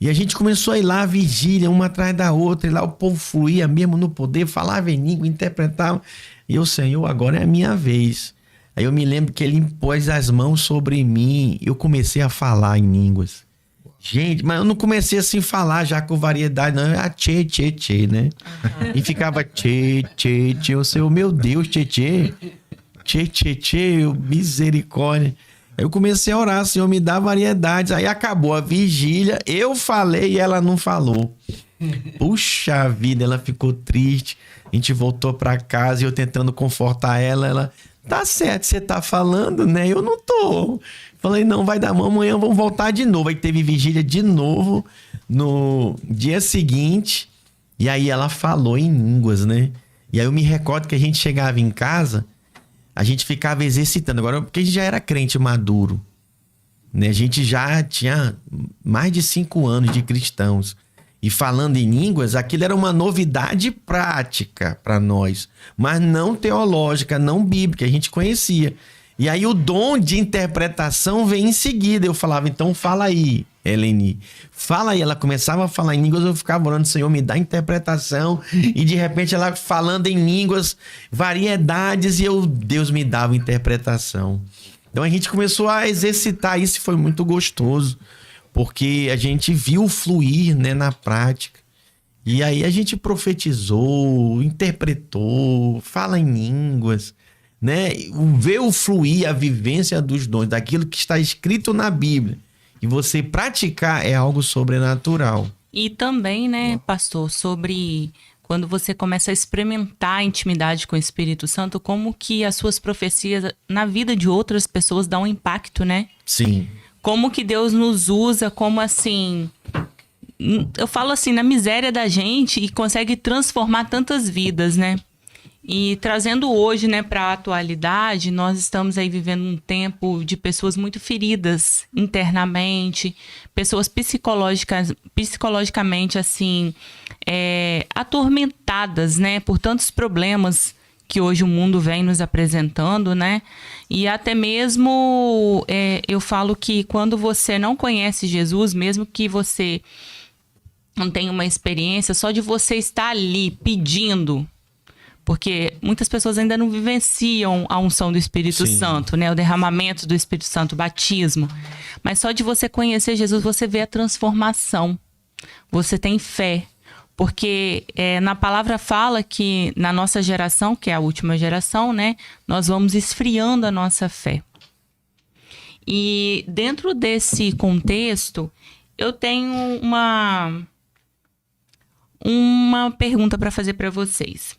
E a gente começou a ir lá, a vigília, uma atrás da outra. E lá o povo fluía mesmo no poder, falava em língua, interpretava. E eu, Senhor, agora é a minha vez. Aí eu me lembro que ele impôs as mãos sobre mim. Eu comecei a falar em línguas. Gente, mas eu não comecei assim a falar já com variedade, não. Era tchê, tchê, tchê, né? Uhum. E ficava tchê, tchê, tchê. Eu sei, meu Deus, tchê, tchê. Tchê, tchê, tchê, misericórdia. Aí eu comecei a orar, Senhor, me dá variedades. Aí acabou a vigília, eu falei e ela não falou. Puxa vida, ela ficou triste. A gente voltou pra casa e eu tentando confortar ela. Ela, tá certo, você tá falando, né? Eu não tô. Falei, não, vai dar mão, amanhã vamos voltar de novo. Aí teve vigília de novo no dia seguinte. E aí ela falou em línguas, né? E aí eu me recordo que a gente chegava em casa, a gente ficava exercitando. Agora, porque a gente já era crente maduro, né? A gente já tinha mais de 5 anos de cristãos. E falando em línguas, aquilo era uma novidade prática para nós, mas não teológica, não bíblica, a gente conhecia. E aí o dom de interpretação vem em seguida. Eu falava, então fala aí, Eleni. Fala aí. Ela começava a falar em línguas, eu ficava orando, Senhor, me dá interpretação. E de repente ela falando em línguas, variedades, e Deus me dava interpretação. Então a gente começou a exercitar isso e foi muito gostoso. Porque a gente viu fluir, né, na prática. E aí a gente profetizou, interpretou, fala em línguas, né? Ver o fluir, a vivência dos dons, daquilo que está escrito na Bíblia. E você praticar é algo sobrenatural. E também, né, pastor, sobre quando você começa a experimentar a intimidade com o Espírito Santo, como que as suas profecias na vida de outras pessoas dão um impacto, né? Sim. Como que Deus nos usa, como assim, eu falo assim, na miséria da gente e consegue transformar tantas vidas, né? E trazendo hoje, né, para a atualidade, nós estamos aí vivendo um tempo de pessoas muito feridas internamente, pessoas psicologicamente, assim, atormentadas, né, por tantos problemas que hoje o mundo vem nos apresentando, né? E até mesmo eu falo que quando você não conhece Jesus, mesmo que você não tenha uma experiência, só de você estar ali pedindo, porque muitas pessoas ainda não vivenciam a unção do Espírito Sim. Santo, né? O derramamento do Espírito Santo, o batismo. Mas só de você conhecer Jesus, você vê a transformação. Você tem fé. Porque na palavra fala que na nossa geração, que é a última geração, né, nós vamos esfriando a nossa fé. E dentro desse contexto, eu tenho uma pergunta para fazer para vocês.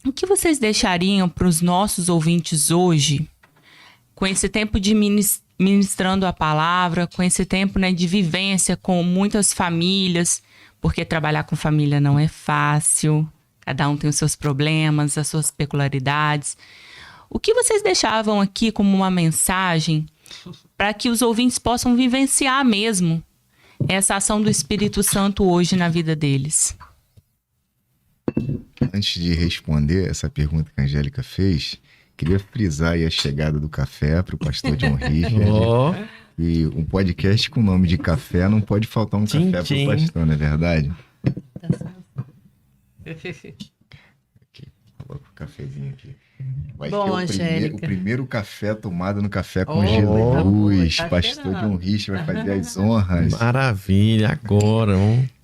O que vocês deixariam para os nossos ouvintes hoje, com esse tempo de ministrando a palavra, com esse tempo, né, de vivência com muitas famílias, porque trabalhar com família não é fácil, cada um tem os seus problemas, as suas peculiaridades. O que vocês deixavam aqui como uma mensagem para que os ouvintes possam vivenciar mesmo essa ação do Espírito Santo hoje na vida deles? Antes de responder essa pergunta que a Angélica fez, queria frisar aí a chegada do café para o pastor John Richard. Oh. E um podcast com o nome de café, não pode faltar um Tchim, café tchim. para o pastor, não é verdade? Aqui, coloca o cafezinho aqui. Vai Bom, ter Angélica. o primeiro café tomado no Café com Oh, Jesus. tá Pastor esperando. John Richard vai fazer as honras. Maravilha, agora.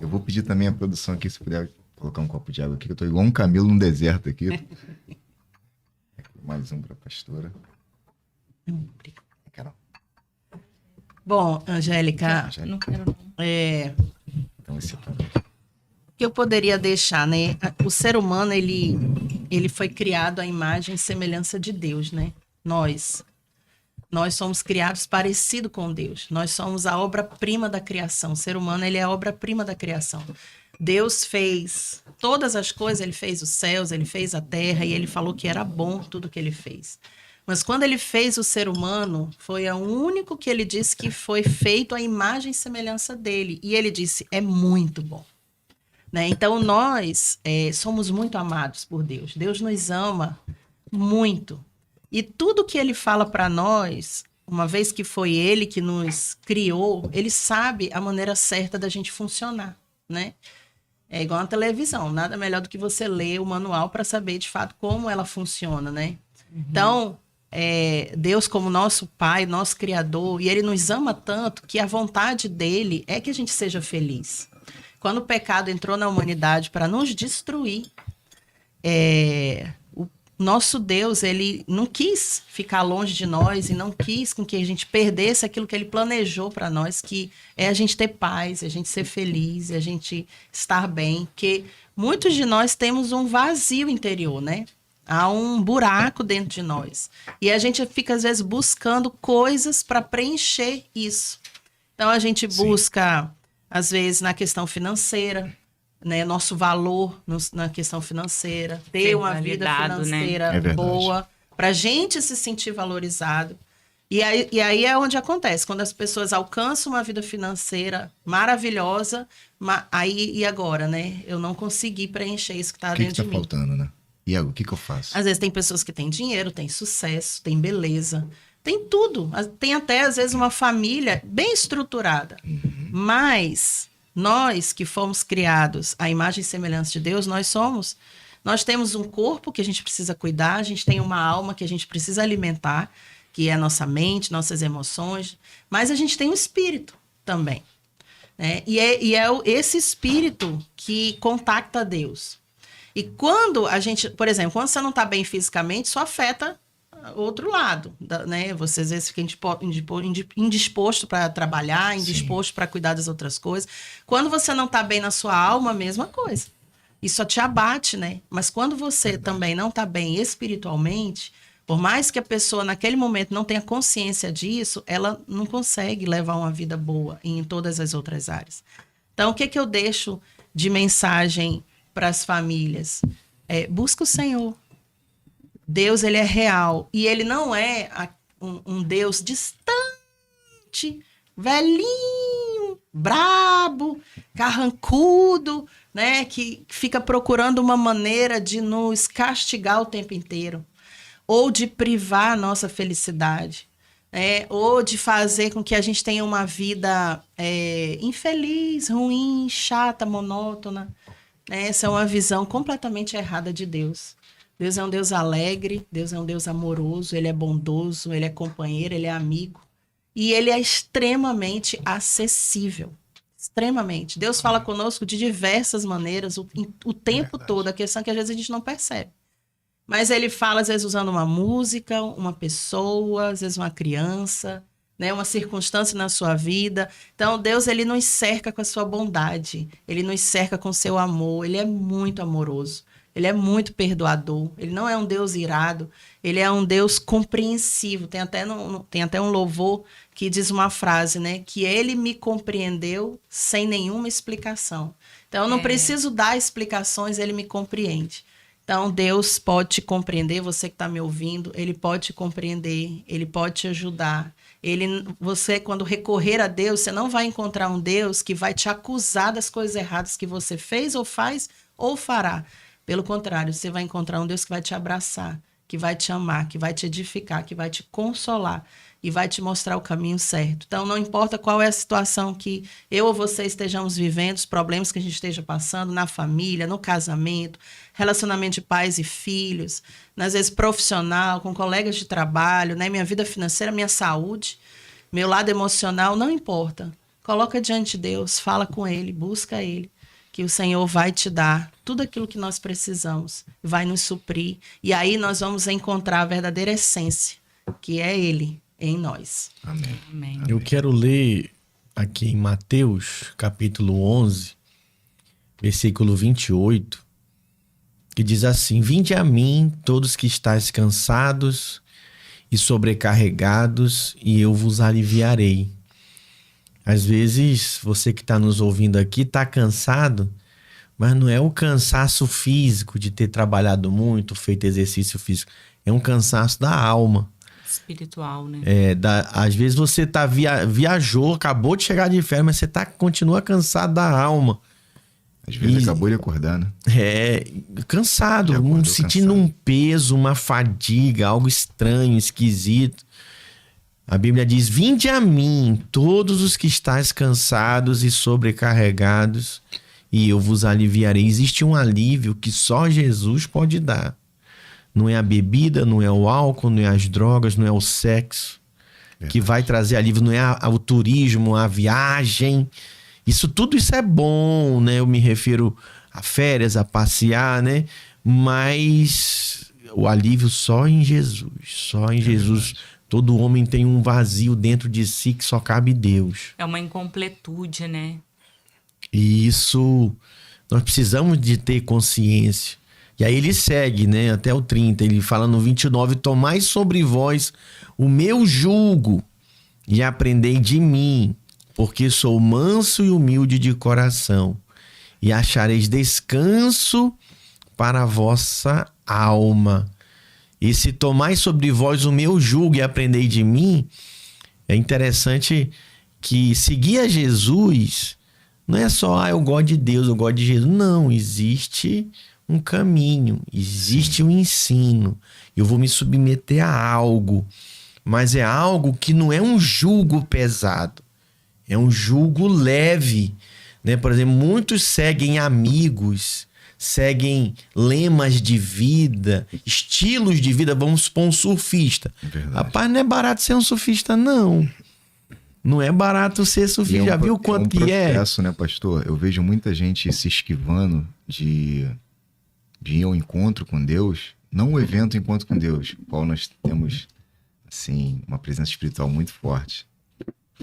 Eu vou pedir também a produção aqui, se puder colocar um copo de água aqui, que eu tô igual um camelo num deserto aqui. Mais um para a pastora. Carol. Bom, Angélica, Não quero não. Então esse aqui. o que eu poderia deixar, né? O ser humano, ele foi criado à imagem e semelhança de Deus, né? Nós somos criados parecido com Deus. Nós somos a obra-prima da criação. O ser humano, ele é a obra-prima da criação. Deus fez todas as coisas, ele fez os céus, ele fez a terra, e ele falou que era bom tudo que ele fez. Mas quando ele fez o ser humano, foi o único que ele disse que foi feito à imagem e semelhança dele. E ele disse, é muito bom. Né? Então, nós somos muito amados por Deus. Deus nos ama muito. E tudo que ele fala para nós, uma vez que foi ele que nos criou, ele sabe a maneira certa da gente funcionar, né? É igual a televisão, nada melhor do que você ler o manual para saber de fato como ela funciona, né? Então, Deus como nosso Pai, nosso Criador, e ele nos ama tanto que a vontade dele é que a gente seja feliz. Quando o pecado entrou na humanidade para nos destruir, o nosso Deus, ele não quis ficar longe de nós e não quis com que a gente perdesse aquilo que ele planejou para nós, que é a gente ter paz, a gente ser feliz, a gente estar bem, porque muitos de nós temos um vazio interior, né? Há um buraco dentro de nós. E a gente fica, às vezes, buscando coisas para preencher isso. Então, a gente busca, às vezes, na questão financeira, né, nosso valor na questão financeira, ter uma vida financeira, né, boa, para a gente se sentir valorizado. E aí é onde acontece, quando as pessoas alcançam uma vida financeira maravilhosa, aí e agora, né? Eu não consegui preencher isso que está dentro de mim. O que está faltando, né? E o que eu faço? Às vezes tem pessoas que têm dinheiro, têm sucesso, têm beleza, tem tudo. Tem até, às vezes, uma família bem estruturada. Mas nós que fomos criados à imagem e semelhança de Deus, nós temos um corpo que a gente precisa cuidar, a gente tem uma alma que a gente precisa alimentar, que é a nossa mente, nossas emoções, mas a gente tem um espírito também. Né? E é esse espírito que contacta Deus. E quando a gente, por exemplo, quando você não está bem fisicamente, isso afeta o outro lado, né? Você às vezes fica indisposto para trabalhar, indisposto para cuidar das outras coisas. Quando você não está bem na sua alma, a mesma coisa. Isso te abate, né? Mas quando você também não está bem espiritualmente, por mais que a pessoa naquele momento não tenha consciência disso, ela não consegue levar uma vida boa em todas as outras áreas. Então, o que eu deixo de mensagem para as famílias? Busca o Senhor. Deus, ele é real. E ele não é um Deus distante, velhinho, brabo, carrancudo, né? Que fica procurando uma maneira de nos castigar o tempo inteiro. Ou de privar a nossa felicidade. Ou de fazer com que a gente tenha uma vida infeliz, ruim, chata, monótona. Essa é uma visão completamente errada de Deus. Deus é um Deus alegre, Deus é um Deus amoroso, ele é bondoso, ele é companheiro, ele é amigo. E ele é extremamente acessível. Extremamente. Deus fala conosco de diversas maneiras o tempo todo. A questão é que às vezes a gente não percebe. Mas ele fala, às vezes, usando uma música, uma pessoa, às vezes uma criança, né, uma circunstância na sua vida. Então, Deus, ele nos cerca com a sua bondade, ele nos cerca com o seu amor, ele é muito amoroso, ele é muito perdoador, ele não é um Deus irado, ele é um Deus compreensivo. Tem até um louvor que diz uma frase, né, que ele me compreendeu sem nenhuma explicação. Então, eu não preciso dar explicações, ele me compreende. Então, Deus pode te compreender, você que está me ouvindo, ele pode te compreender, ele pode te ajudar. Você, quando recorrer a Deus, você não vai encontrar um Deus que vai te acusar das coisas erradas que você fez ou faz ou fará. Pelo contrário, você vai encontrar um Deus que vai te abraçar, que vai te amar, que vai te edificar, que vai te consolar e vai te mostrar o caminho certo. Então, não importa qual é a situação que eu ou você estejamos vivendo, os problemas que a gente esteja passando na família, no casamento, relacionamento de pais e filhos, às vezes profissional, com colegas de trabalho, né? Minha vida financeira, minha saúde, meu lado emocional, não importa. Coloca diante de Deus, fala com Ele, busca Ele, que o Senhor vai te dar tudo aquilo que nós precisamos, vai nos suprir, e aí nós vamos encontrar a verdadeira essência, que é Ele em nós. Amém. Amém. Eu quero ler aqui em Mateus, capítulo 11, versículo 28, que diz assim: Vinde a mim, todos que estáis cansados e sobrecarregados, e eu vos aliviarei. Às vezes, você que está nos ouvindo aqui está cansado Mas não é o cansaço físico de ter trabalhado muito, feito exercício físico. É um cansaço da alma. Espiritual, né? Às vezes você viajou, acabou de chegar de férias, mas você continua cansado da alma. Às vezes acabou de acordar, né? Cansado, sentindo cansado. um peso, uma fadiga, algo estranho, esquisito. A Bíblia diz: vinde a mim, todos os que estáis cansados e sobrecarregados, e eu vos aliviarei. Existe um alívio que só Jesus pode dar. Não é a bebida, não é o álcool, não é as drogas, não é o sexo que vai trazer alívio, não é o turismo, a viagem. Tudo isso é bom, né? Eu me refiro a férias, a passear, né? Mas o alívio só em Jesus. Só em Jesus. Todo homem tem um vazio dentro de si que só cabe Deus. É uma incompletude, né? E isso nós precisamos de ter consciência. E aí ele segue, né? Até o 30. Ele fala no 29: tomai sobre vós o meu jugo e aprendei de mim, porque sou manso e humilde de coração, e achareis descanso para a vossa alma. E se tomai sobre vós o meu jugo e aprendei de mim, é interessante que seguir a Jesus não é só, eu gosto de Deus, eu gosto de Jesus. Não, existe um caminho, existe um ensino. Eu vou me submeter a algo, mas é algo que não é um jugo pesado. É um jugo leve, né? Por exemplo, muitos seguem amigos, seguem lemas de vida, estilos de vida. Vamos supor um surfista. Rapaz, não é barato ser um surfista, não. Não é barato ser surfista. Já viu quanto que é? É um processo, né, pastor? Eu vejo muita gente se esquivando de ir ao encontro com Deus. Não o evento encontro com Deus, qual nós temos, assim, uma presença espiritual muito forte.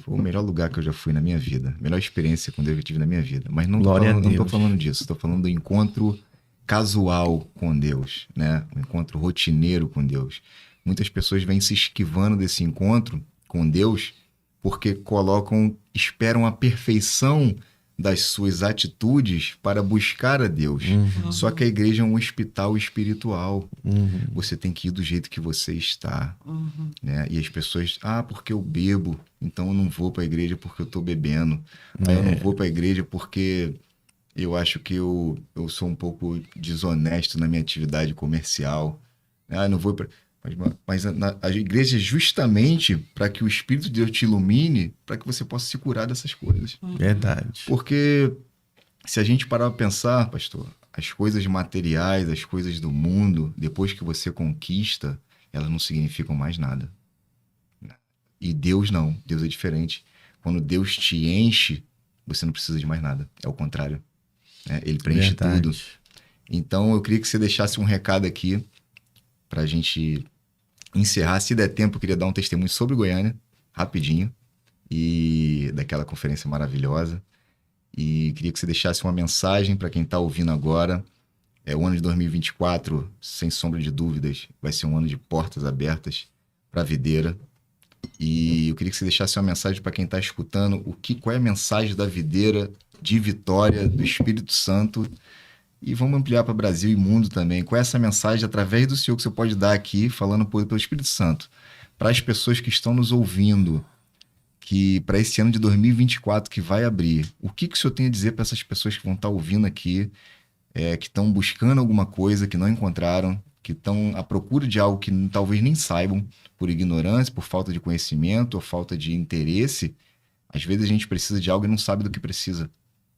Foi o melhor lugar que eu já fui na minha vida. A melhor experiência com Deus que eu tive na minha vida. Mas não tô falando disso. Estou falando do encontro casual com Deus, né? Um encontro rotineiro com Deus. Muitas pessoas vêm se esquivando desse encontro com Deus porque esperam a perfeição das suas atitudes para buscar a Deus. Só que a igreja é um hospital espiritual. Você tem que ir do jeito que você está. Né? E as pessoas, porque eu bebo, então eu não vou para a igreja porque eu estou bebendo. Eu não vou para a igreja porque eu acho que eu sou um pouco desonesto na minha atividade comercial. Eu não vou para... Mas a igreja é justamente para que o Espírito de Deus te ilumine, para que você possa se curar dessas coisas. Verdade. Porque se a gente parar para pensar, pastor, as coisas materiais, as coisas do mundo, depois que você conquista, elas não significam mais nada. E Deus não. Deus é diferente. Quando Deus te enche, você não precisa de mais nada. É o contrário. Ele preenche tudo. Então, eu queria que você deixasse um recado aqui para a gente encerrar. Se der tempo, eu queria dar um testemunho sobre Goiânia, rapidinho, e daquela conferência maravilhosa. E queria que você deixasse uma mensagem para quem está ouvindo agora. O ano de 2024, sem sombra de dúvidas, vai ser um ano de portas abertas para a videira. E eu queria que você deixasse uma mensagem para quem está escutando. Qual é a mensagem da videira de vitória do Espírito Santo? E vamos ampliar para Brasil e mundo também. Qual é essa mensagem através do Senhor que você pode dar aqui, falando pelo Espírito Santo, para as pessoas que estão nos ouvindo, que para esse ano de 2024 que vai abrir, o que o Senhor tem a dizer para essas pessoas que vão estar ouvindo aqui, que estão buscando alguma coisa que não encontraram, que estão à procura de algo que talvez nem saibam, por ignorância, por falta de conhecimento ou falta de interesse? Às vezes a gente precisa de algo e não sabe do que precisa,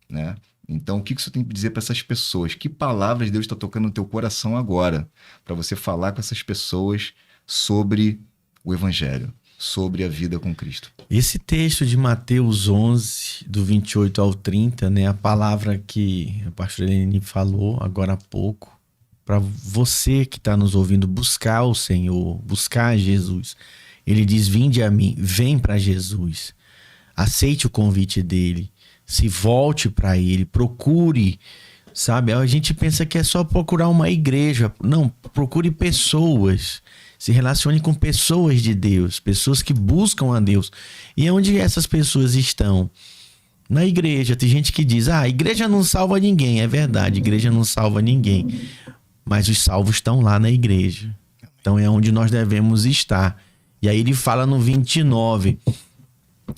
né? Então, o que você tem que dizer para essas pessoas? Que palavras Deus está tocando no teu coração agora para você falar com essas pessoas sobre o Evangelho, sobre a vida com Cristo? Esse texto de Mateus 11, do 28 ao 30, né, a palavra que a pastora Helene falou agora há pouco, para você que está nos ouvindo buscar o Senhor, buscar Jesus. Ele diz: vinde a mim, vem para Jesus, aceite o convite dele. Se volte para ele, procure, sabe? A gente pensa que é só procurar uma igreja. Não, procure pessoas. Se relacione com pessoas de Deus, pessoas que buscam a Deus. E onde essas pessoas estão? Na igreja. Tem gente que diz, a igreja não salva ninguém. É verdade, a igreja não salva ninguém. Mas os salvos estão lá na igreja. Então é onde nós devemos estar. E aí ele fala no 29...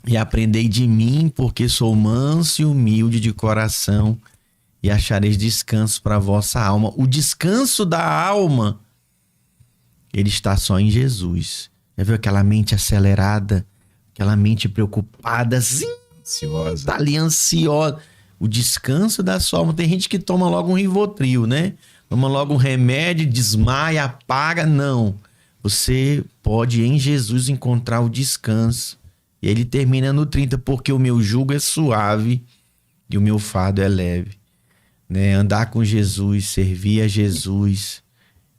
E aprendei de mim, porque sou manso e humilde de coração, e achareis descanso para a vossa alma. O descanso da alma, ele está só em Jesus. Já viu aquela mente acelerada, aquela mente preocupada, assim, Ansiosa. tá ali ansiosa. O descanso da sua alma. Tem gente que toma logo um Rivotril, né? Toma logo um remédio, desmaia, apaga. Não. Você pode em Jesus encontrar o descanso. E ele termina no 30, porque o meu jugo é suave e o meu fardo é leve. Né? Andar com Jesus, servir a Jesus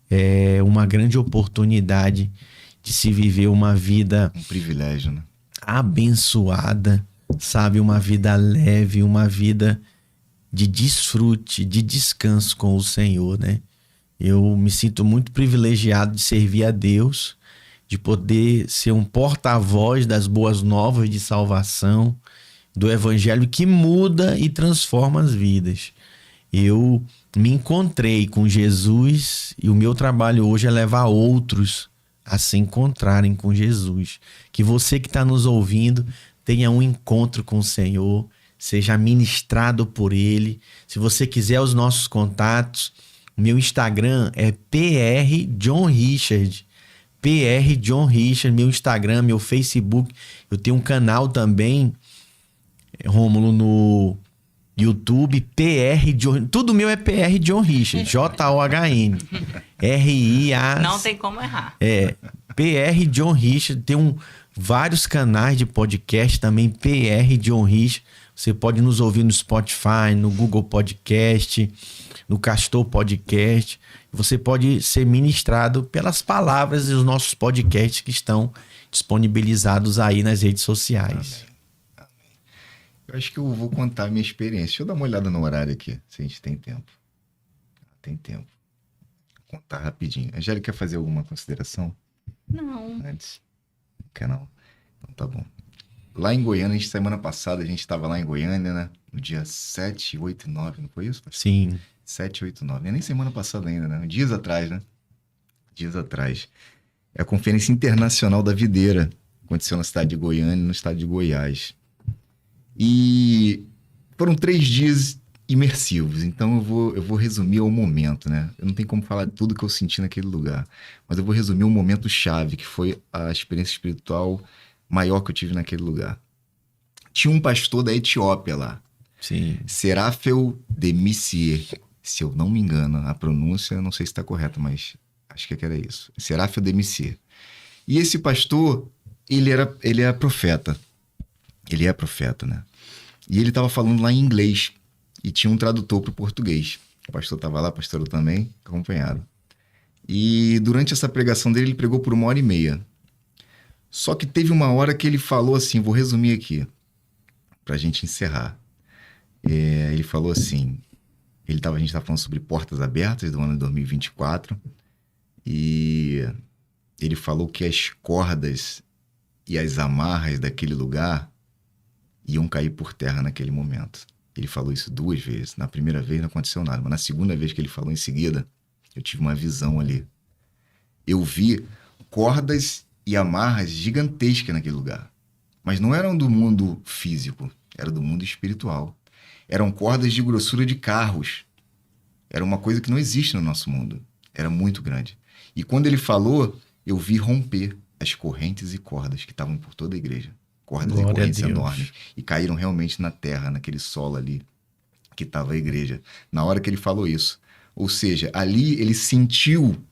é uma grande oportunidade de se viver uma vida... Um privilégio, né? Abençoada, sabe? Uma vida leve, uma vida de desfrute, de descanso com o Senhor, né? Eu me sinto muito privilegiado de servir a Deus, de poder ser um porta-voz das boas novas de salvação, do evangelho que muda e transforma as vidas. Eu me encontrei com Jesus e o meu trabalho hoje é levar outros a se encontrarem com Jesus. Que você que está nos ouvindo tenha um encontro com o Senhor, seja ministrado por Ele. Se você quiser os nossos contatos, o meu Instagram é PR John Richard. PR John Richard, meu Instagram, meu Facebook. Eu tenho um canal também, Rômulo, no YouTube, PR John... Tudo meu é PR John Richard, John. R-I-A... Não tem como errar. PR John Richard. Tem vários canais de podcast também, PR John Richard. Você pode nos ouvir no Spotify, no Google Podcast, no Castor Podcast. Você pode ser ministrado pelas palavras dos nossos podcasts que estão disponibilizados aí nas redes sociais. Amém. Eu acho que eu vou contar a minha experiência. Deixa eu dar uma olhada no horário aqui, se a gente tem tempo. Tem tempo. Vou contar rapidinho. A Angélica quer fazer alguma consideração Não. antes? Não quer não? Então tá bom. Lá em Goiânia, semana passada, a gente estava lá em Goiânia, né? No dia 7, 8 e 9, não foi isso? Sim. 7, 8, 9. Não é nem semana passada ainda, né? Dias atrás, né? Dias atrás. É a Conferência Internacional da Videira. Aconteceu na cidade de Goiânia, no estado de Goiás. E foram 3 dias imersivos. Então eu vou resumir o momento, né? Eu não tenho como falar tudo que eu senti naquele lugar. Mas eu vou resumir o momento chave, que foi a experiência espiritual maior que eu tive naquele lugar. Tinha um pastor da Etiópia lá. Sim. Serafeu de Messier. Se eu não me engano, a pronúncia, eu não sei se está correta, mas acho que era isso. Serafeu de Messier. E esse pastor, ele é profeta. Ele é profeta, né? E ele estava falando lá em inglês. E tinha um tradutor para o português. O pastor estava lá, pastor também, acompanhado. E durante essa pregação dele, ele pregou por 1h30. Só que teve uma hora que ele falou assim, vou resumir aqui, para a gente encerrar. Ele falou assim, a gente estava falando sobre portas abertas do ano de 2024, e ele falou que as cordas e as amarras daquele lugar iam cair por terra naquele momento. Ele falou isso 2 vezes. Na primeira vez não aconteceu nada, mas na segunda vez que ele falou em seguida, eu tive uma visão ali. Eu vi cordas e amarras gigantescas naquele lugar. Mas não eram do mundo físico, era do mundo espiritual. Eram cordas de grossura de carros. Era uma coisa que não existe no nosso mundo. Era muito grande. E quando ele falou, eu vi romper as correntes e cordas que estavam por toda a igreja. Cordas Glória e correntes a Deus. enormes. E caíram realmente na terra, naquele solo ali que estava a igreja. Na hora que ele falou isso. Ou seja, ali ele sentiu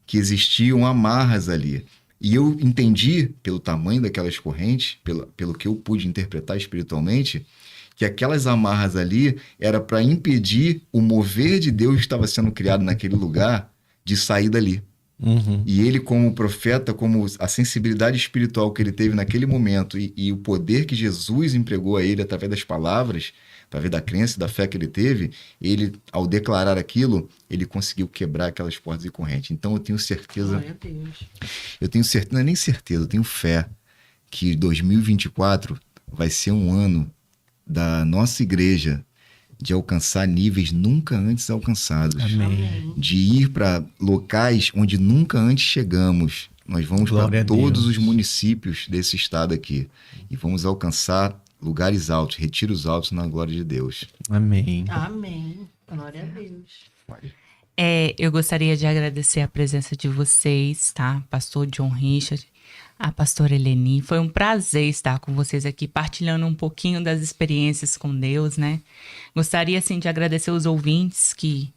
que existiam amarras ali. E eu entendi, pelo tamanho daquelas correntes, pelo que eu pude interpretar espiritualmente, que aquelas amarras ali era para impedir o mover de Deus que estava sendo criado naquele lugar de sair dali. Uhum. E ele, como profeta, como a sensibilidade espiritual que ele teve naquele momento e o poder que Jesus empregou a ele através das palavras, através da crença e da fé que ele teve, ele, ao declarar aquilo, ele conseguiu quebrar aquelas portas e correntes. Então eu tenho certeza, Glória a Deus. não é nem certeza, eu tenho fé que 2024 vai ser um ano da nossa igreja de alcançar níveis nunca antes alcançados. Amém. De ir para locais onde nunca antes chegamos. Nós vamos Glória para a todos Deus. os municípios desse estado aqui e vamos alcançar lugares altos, retiros altos na glória de Deus. Amém. Amém. Glória a Deus. Eu gostaria de agradecer a presença de vocês, tá? Pastor John Richard, a pastora Eleni. Foi um prazer estar com vocês aqui, partilhando um pouquinho das experiências com Deus, né? Gostaria, assim, de agradecer os ouvintes que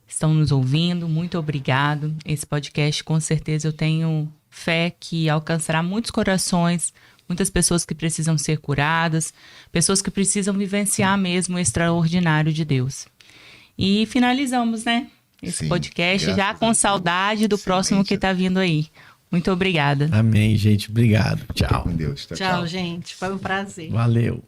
estão nos ouvindo. Muito obrigado. Esse podcast, com certeza, eu tenho fé que alcançará muitos corações, muitas pessoas que precisam ser curadas, pessoas que precisam vivenciar mesmo o extraordinário de Deus. E finalizamos, né? Esse Sim, podcast graças já a com Deus. saudade do próximo que tá vindo aí. Muito obrigada. Amém, gente. Obrigado. Fique Tchau. com Deus. Tchau, gente. Foi um prazer. Valeu.